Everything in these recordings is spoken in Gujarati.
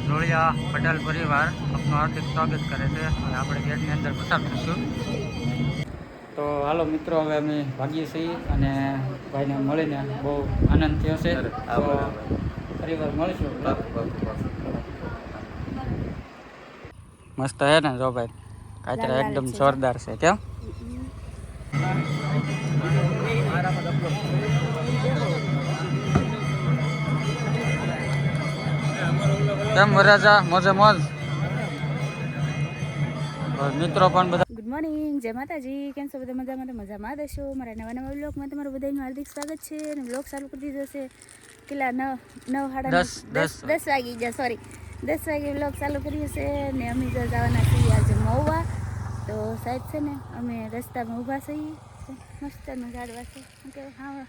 જોડિયા પટેલ પરિવાર આપનું હાર્દિક સ્વાગત કરે છે. હવે આપણે ગેટની અંદર પસાર થઈશું. તો હાલો મિત્રો, હવે અમે ભાગીએ છીએ અને ભાઈને મળીને બહુ આનંદ થયો છે. તો ફરીવાર મળીશું. મસ્ત હે ને જો ભાઈ, કાચરા એકદમ જોરદાર છે. કેમ કેમ વરાજા મોજે મોજ મિત્રો પણ બધા. ગુડ મોર્નિંગ, જય માતાજી. કેમ છો બધા? મજામાં દેશો. મારા નવા વ્લોગમાં તમારું બધાનું હાર્દિક સ્વાગત છે. અને વ્લોગ ચાલુ કરી દીધો છે. કેટલા 9:30 વાગી ગયા, સોરી 10 વાગે વ્લોગ ચાલુ કર્યું છે. ને અમે જવાના છીએ આજે મહુવા. તો સાહેબ છે ને, અમે રસ્તામાં ઊભા છીએ. મસ્તનું ઝાડવા છે, હા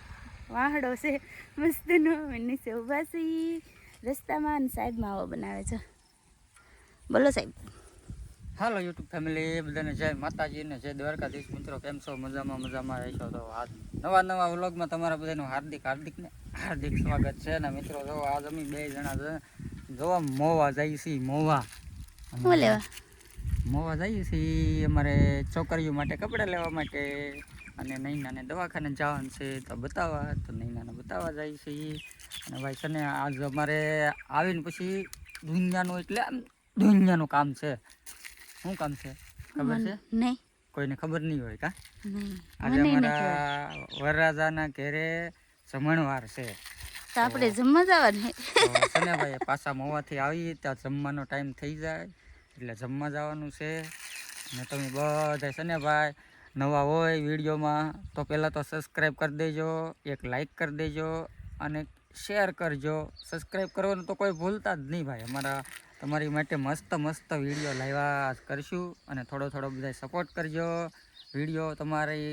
વાહડો છે મસ્તનો. અમે નીચે ઊભા છીએ રસ્તામાં અને સાહેબ માવો બનાવે છે. બોલો સાહેબ. હાલો યુટ્યુબ ફેમિલી, બધાને જય માતાજી ને જય દ્વારકાધીશ. મિત્રો કેમ છો? મજામાં રહેશો. તો આજ નવા વ્લોગમાં તમારા બધાનું હાર્દિક સ્વાગત છે. ને મિત્રો જો આજ અમે બે જણા જોવા મોવા જઈએ છીએ. મોવા જઈએ છીએ અમારે છોકરીઓ માટે કપડાં લેવા માટે, અને નૈનાને દવાખાને જવાનું છે તો બતાવવા. તો નૈનાને બતાવવા જઈએ છીએ. અને ભાઈ છે ને, આજ અમારે આવીને પછી દુનિયાનું કામ છે. શું કામ છે ખબર છે? નહીં, કોઈને ખબર નહીં હોય કા? આજે અમારા વરરાજાના ઘરે જમણવાર છે. તો આપણે જમવા જવાનું છે ને ભાઈ. પાછા મોવાથી આવીએ ત્યાં જમવાનો ટાઈમ થઈ જાય એટલે જમવા જવાનું છે. અને તમે બધા છે ને ભાઈ, નવા હોય વિડીયોમાં તો પહેલાં તો સબસ્ક્રાઈબ કરી દેજો, એક લાઈક કરી દેજો અને શેર કરજો. સબસ્ક્રાઈબ કરવાનું તો કોઈ ભૂલતા જ નહીં ભાઈ. તમારી માટે મસ્ત વિડીયો લાવ્યા કરશું. અને થોડો બધા સપોર્ટ કરજો. વિડીયો તમારી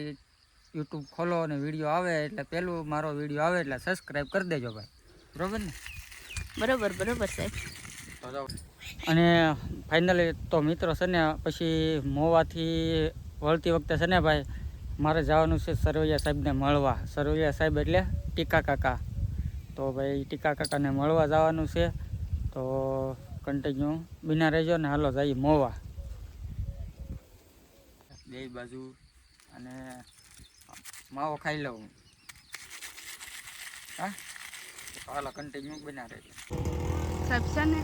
યુટ્યુબ ખોલો અને વિડીયો આવે એટલે પહેલું મારો વિડીયો આવે એટલે સબસ્ક્રાઈબ કરી દેજો ભાઈ. બરાબર ને? બરોબર સાહેબ. અને ફાઇનલી તો મિત્રો છે ને, પછી મોવાથી વળતી વખતે છે ને ભાઈ, મારે જવાનું છે સરવૈયા સાહેબને મળવા. સરવૈયા સાહેબ એટલે ટીકા કાકા. તો ભાઈ ટીકા કાકાને મળવા જવાનું છે. તો કન્ટિન્યુ બિના રહેજો ને. હાલો જઈએ મોવા બે બાજુ. અને માવો ખાઈ લઉં. હા હાલો કન્ટિન્યુ બિના રહેજો. સાહેબ છે ને,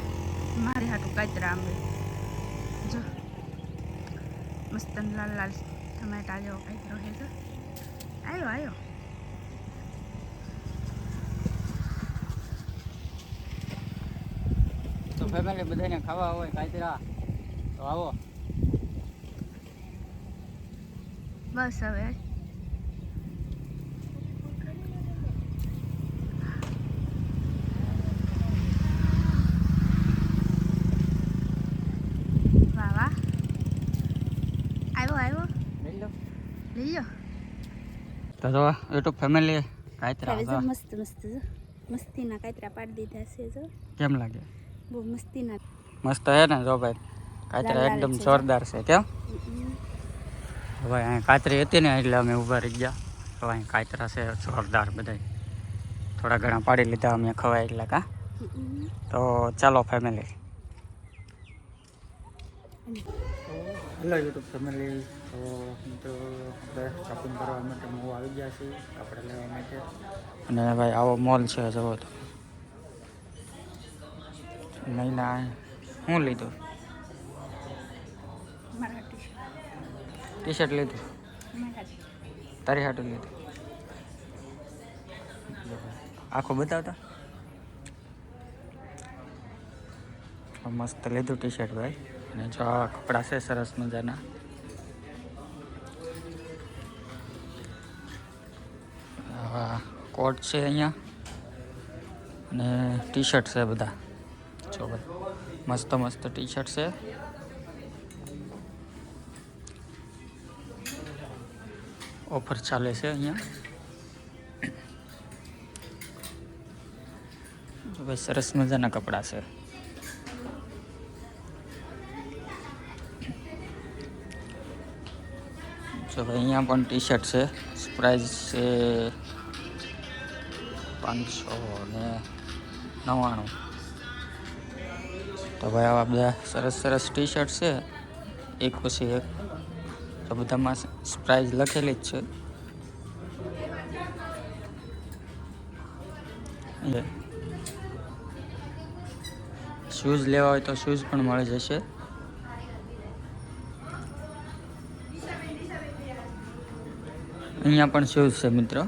મારી હાટું કાતરા આંબે જો મસ્ત લાલ ટમેટા જેવો કાતરો છે. તો આવ્યો તો ફેમિલી બધાને ખાવા હોય કાતરા તો આવો. બસ હવે વાહ આવ્યો લઈ લો. તો જો યુટ્યુબ ફેમિલી કાતરા મસ્તીના કાતરા પાડી દીધા છે. જો કેમ લાગે? બહુ મસ્તીના મસ્ત હે ને જો ભાઈ, કાતરા એકદમ જોરદાર છે. કેમ ભાઈ? અહીં કાતરી હતી ને એટલે અમે ઊભા રહી ગયા. તો અહીં કાતરા છે જોરદાર બધા. થોડા ઘણા પાડી લીધા અમે ખવાય એટલે કા. તો ચાલો ફેમિલી. Hello YouTube family. તો મિત્રો શોપિંગ કરવા માટે હું આવી ગયા છીએ કપડાં લેવા માટે. અને ભાઈ આવો મોલ છે જવો તો. નહીં ના શું લીધું? ટી શર્ટ લીધું? તારી હાટું લીધું? આખું બતાવતા. મસ્ત લીધું ટી શર્ટ ભાઈ. અને જો આવા કપડાં છે સરસ મજાના. આવા કોટ છે અહીંયા અને ટી શર્ટ છે બધા. જો ભાઈ મસ્ત ટી શર્ટ છે. ઓફર ચાલે છે અહીંયા. ભાઈ સરસ મજાના કપડાં છે. જો ભાઈ અહીંયા પણ ટી શર્ટ છે. પ્રાઇસ છે 599. તો ભાઈ આવા બધા સરસ સરસ ટી શર્ટ છે, એક પછી એક. તો બધામાં પ્રાઇઝ લખેલી જ છે. શૂઝ લેવા હોય તો શૂઝ પણ મળી જશે. અહીંયા પણ શૂઝ છે મિત્રો.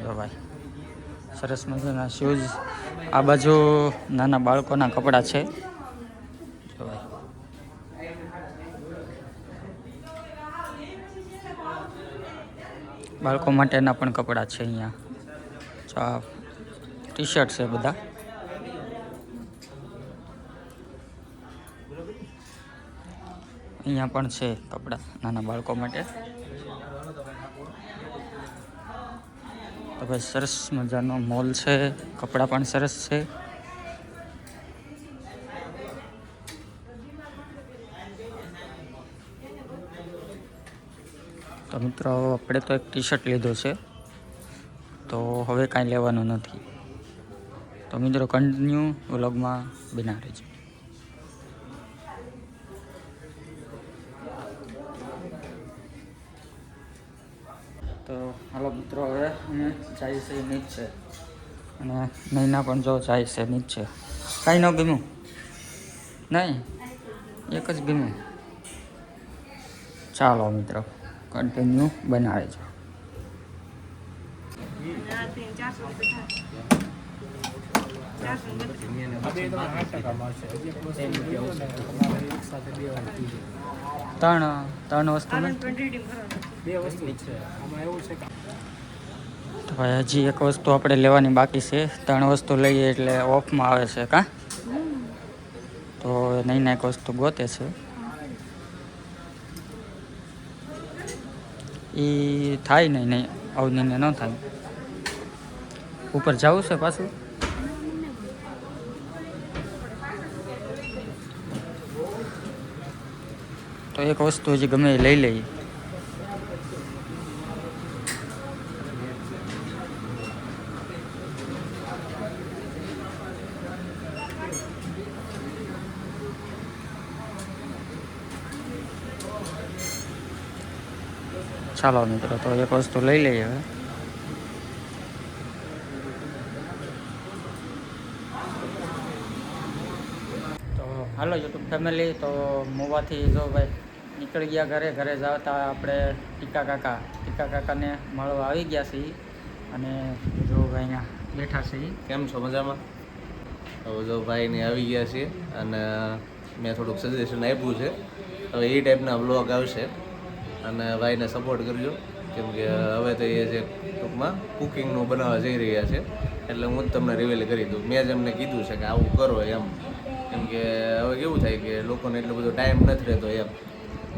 જો ભાઈ સરસ મજાના શૂઝ. આ બાજુ નાના બાળકોના કપડાં છે. જો ભાઈ બાળકો માટેના પણ કપડાં છે અહીંયા. જો આ ટી શર્ટ છે બધા. અહીંયા પણ છે કપડાં નાના બાળકો માટે. તો ભાઈ સરસ મજાનો મોલ છે, કપડાં પણ સરસ છે. તો મિત્રો આપણે તો એક ટી શર્ટ લીધો છે, તો હવે કાંઈ લેવાનું નથી. તો મિત્રો કન્ટિન્યુ વ્લોગમાં બના રહેજો. તો હાલો મિત્રો, હવે અમે જાય છે નીચે, અને નૈના પણ જો જાય છે નીચે. કાંઈ ન ગમ્યું? નહીં, એક જ ગમ્યું. ચાલો મિત્રો કન્ટિન્યુ બનાવે છે. ત્રણ વસ્તુ તો ભાઈ હજી એક વસ્તુ આપણે લેવાની બાકી છે. 3 વસ્તુ લઈએ એટલે ઓફમાં આવે છે કા. તો નહીં એક વસ્તુ ગોતે છે. એ થાય નહીં અવનીને ન થાય. ઉપર જવું છે પાછું. તો એક વસ્તુ હજી ગમે એ લઈ લઈએ. ચાલો મિત્રો, તો એક વસ્તુ લઈ લઈએ હવે. તો હાલો યુટ્યુબ ફેમિલી, તો મોવાથી જો ભાઈ નીકળી ગયા ઘરે જતા આપણે ટીકા કાકાને મળવા આવી ગયા છીએ. અને જો ભાઈ અહીંયા બેઠા છે. કેમ છો? મજામાં? હવે જો ભાઈને આવી ગયા છીએ, અને મેં થોડુંક સજેશન આપ્યું છે. હવે એ ટાઈપના વ્લોગ આવશે, અને ભાઈને સપોર્ટ કરજો. કેમ કે હવે તો એ જે ટૂંકમાં કુકિંગનું બનાવવા જઈ રહ્યા છે, એટલે હું જ તમને રિવીલ કરી દઉં. મેં જ એમને કીધું છે કે આવું કરો એમ. કેમ કે હવે કેવું થાય કે લોકોને એટલો બધો ટાઈમ નથી રહેતો એમ.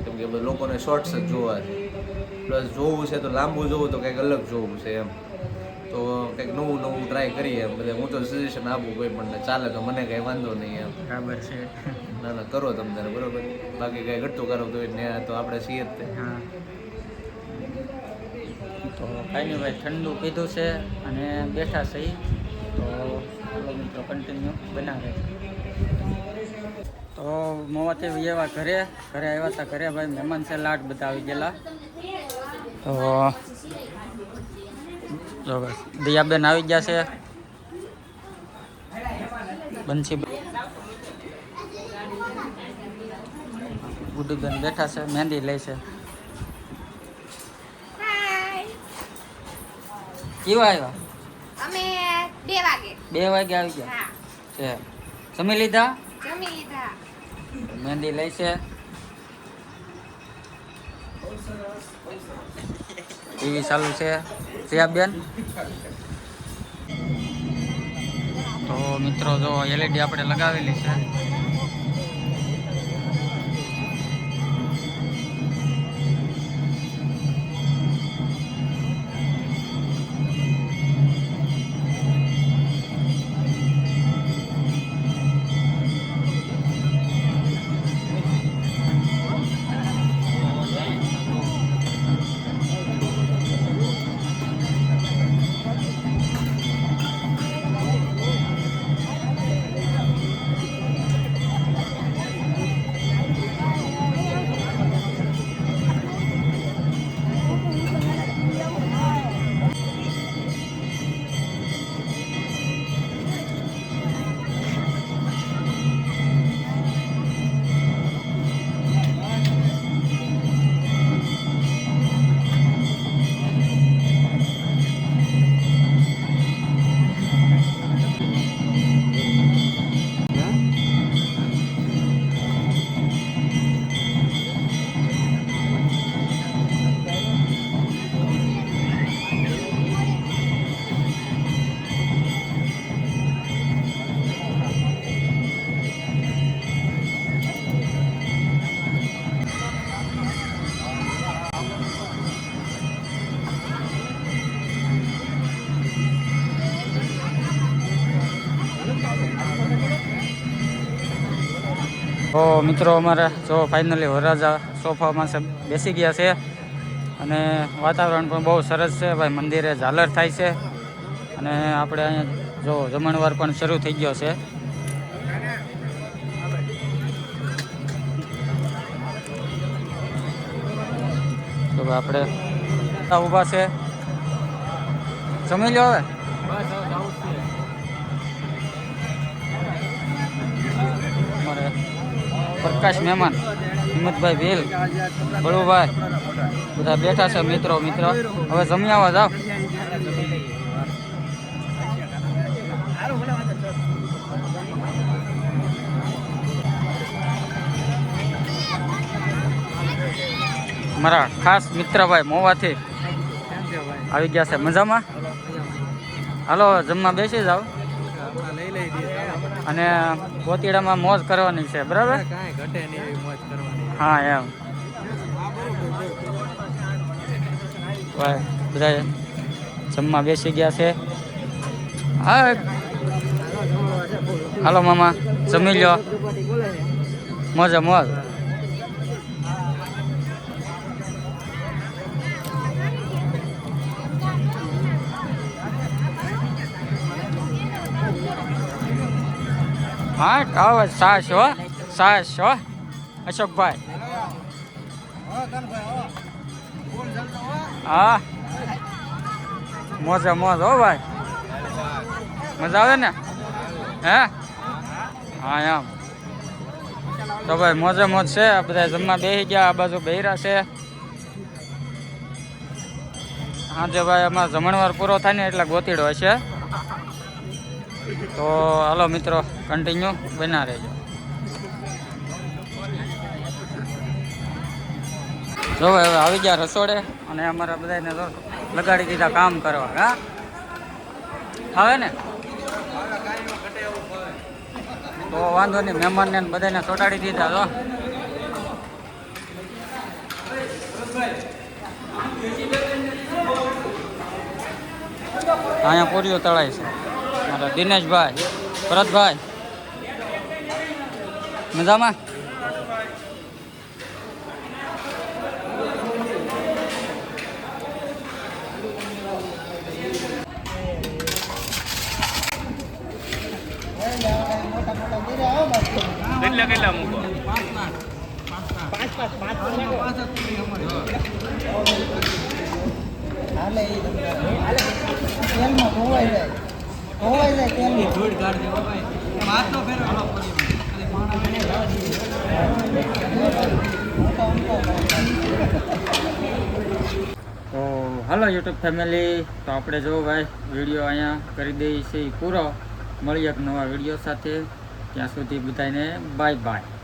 કેમ કે લોકોને શોર્ટ્સ જ જોવા છે, પ્લસ જોવું છે તો લાંબુ જોવું તો કંઈક અલગ જોવું છે એમ. તો કંઈક નવું ટ્રાય કરીએ એમ. બધા હું તો સજેશન આપું કોઈ પણ ચાલે તો મને કંઈ વાંધો નહીં એમ. બરાબર છે. ના કરો તમે તારે, બરોબર. બાકી કંઈ ઘટતું કરો તો આપણે છીએ જ તે. હા, તો કાંઈ નહીં ભાઈ, ઠંડુ પીધું છે અને બેઠા છે. તો મિત્રો કન્ટિન્યુ બનાવે. તો મોવાથી આવ્યા ઘરે આવ્યા હતા. ઘરે ભાઈ મહેમાન છે, લાટ બધા આવી ગયેલા. તો જો ભાઈ દયાબેન આવી ગયા છે, બંસી ગુડુબેન બેઠા છે, મહેંદી લે છે. કેવા આવ્યા? અમે 2 વાગે. 2 વાગે આવી ગયા છે. જમી લીધા? મહેંદી લે છે. ટીવી ચાલુ છે. સિયાબેન તો મિત્રો જો LED આપણે લગાવેલી છે. તો મિત્રો અમારે જો ફાઇનલી વરરાજા સોફામાં બેસી ગયા છે અને વાતાવરણ પણ બહુ સરસ છે ભાઈ. મંદિરે ઝાલર થાય છે અને આપણે અહીંયા જો જમણવાર પણ શરૂ થઈ ગયો છે. તો આપણે ઊભા છે, જમી લો હવે. અમારે પ્રકાશ મહેમાન, હિંમતભાઈ ભીલ, બળુભાઈ બધા બેઠા છે. મિત્રો હવે જમી આવવા જાઓ. મારા ખાસ મિત્રભાઈ મોવાથી આવી ગયા છે. મજામાં? હાલો જમવા બેસી જાઓ અને ગોતીડામાં મોજ કરવાની છે, બરાબર? હા એમ ભાઈ બધા જમવા બેસી ગયા છે. હા હાલો મામા જમી લ્યો, મોજે મોજ. હા કાવ સાસ હો અશોકભાઈ. હા મોજે મોજ હો ભાઈ, મજા આવે ને? હે હા એમ તો ભાઈ મોજે મોજ છે. બધા જમવા બેસી ગયા, આ બાજુ બહેરા છે. હાજે ભાઈ અમારો જમણવાર પૂરો થાય ને એટલે ગોતીડો હશે. તો હાલો મિત્રો કન્ટિન્યુ બના રહેજો. જો હવે આવી ગયા રસોડે અને અમારા બધાને લગાડી દીધા કામ કરવા. હા આવે ને તો વાંધો નહીં, મહેમાનને બધાને ચોટાડી દીધા. તો અહીંયા પૂરીઓ તળાય છે. મારા દિનેશભાઈ, ભરતભાઈ મજામાં? કેટલા મૂકો? તો હાલો યુટ્યુબ ફેમિલી, તો આપણે જો ભાઈ વિડીયો અહીંયા કરી દઈએ છીએ પૂરો. મળીએ એક નવા વિડીયો સાથે. ત્યાં સુધી બધાને બાય બાય.